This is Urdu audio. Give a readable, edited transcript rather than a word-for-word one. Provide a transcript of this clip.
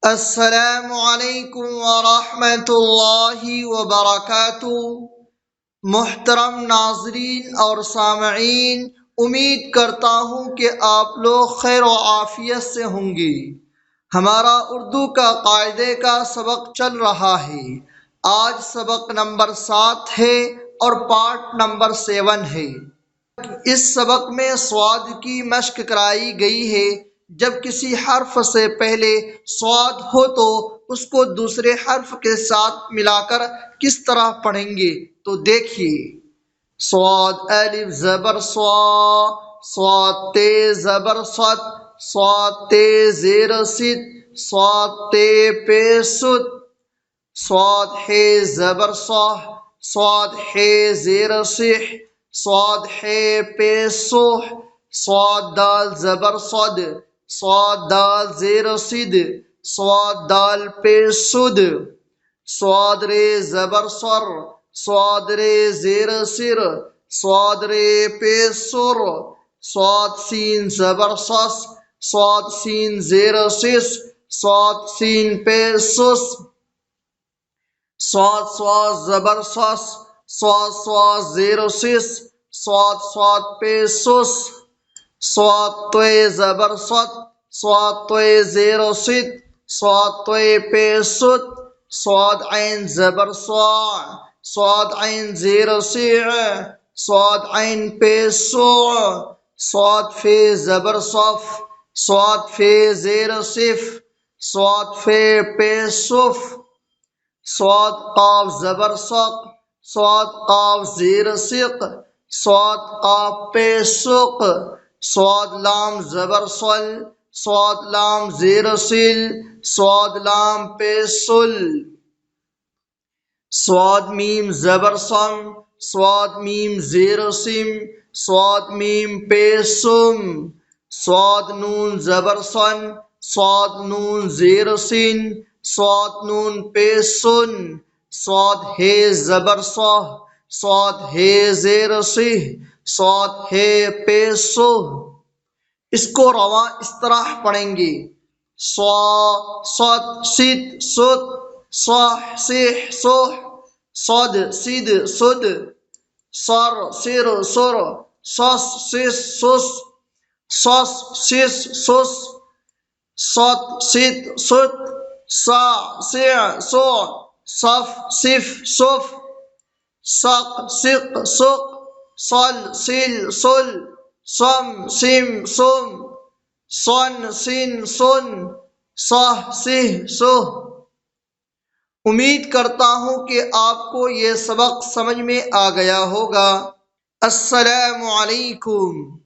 السلام علیکم ورحمۃ اللہ وبرکاتہ۔ محترم ناظرین اور سامعین، امید کرتا ہوں کہ آپ لوگ خیر و عافیت سے ہوں گے۔ ہمارا اردو کا قاعدے کا سبق چل رہا ہے۔ آج سبق نمبر 7 ہے اور پارٹ نمبر 7 ہے۔ اس سبق میں سواد کی مشق کرائی گئی ہے۔ جب کسی حرف سے پہلے سواد ہو تو اس کو دوسرے حرف کے ساتھ ملا کر کس طرح پڑھیں گے تو دیکھیے۔ صاد الف زبر صا، صاد تے زبر صد، صاد تے زیر صد، صاد تے پے صد، صاد ہے زبر صح، صاد ہے زیر صح، صاد ہے پے صح، صاد دال زبر صد، صاد دال زیر صد، صاد دال پے صد، صاد رے زبر صر، صاد رے زیر سر، صاد رے پے سر، صاد سین زبر صس، صاد سین زیر سس، صاد سین پے سس، صاد صاد زبر صس، صاد صاد زیر سس، صاد صاد پے سس، صاد توے زبر صد، صاد توے زیر صد، صاد توے پے صد، صاد عین زبر صاع، صاد عین زیر صیع، صاد عین پے صوع، صاد فے زبر صف، صاد فے زیر صف، صاد فے پے صف، صاد قاف زبر صق، صاد قاف زیر صق، صاد قاف پے سق، صاد لام زبر صل، صاد لام زیر سل، صاد لام پے سل، صاد میم زبر صم، صاد میم زیر سم، صاد میم پے سم، صاد نون زبر صن، صاد نون زیر سن، صاد نون پے سن، صاد ہے زبر صح، صاد ہے زیر سہ، صاد ہے پے سہ۔ اس کو رواں اس طرح پڑھیں گے: صا صد صد صد، صح صح صح، صد صد صد، صر صر صر، صص صص صص، صص صص صص، صت صت صت، صاع صع صع، صف صف صف، صق صق صق، صل صل صل، صم صم صم، صن صن صن، صح صح صح۔ امید کرتا ہوں کہ آپ کو یہ سبق سمجھ میں آ گیا ہوگا۔ السلام علیکم۔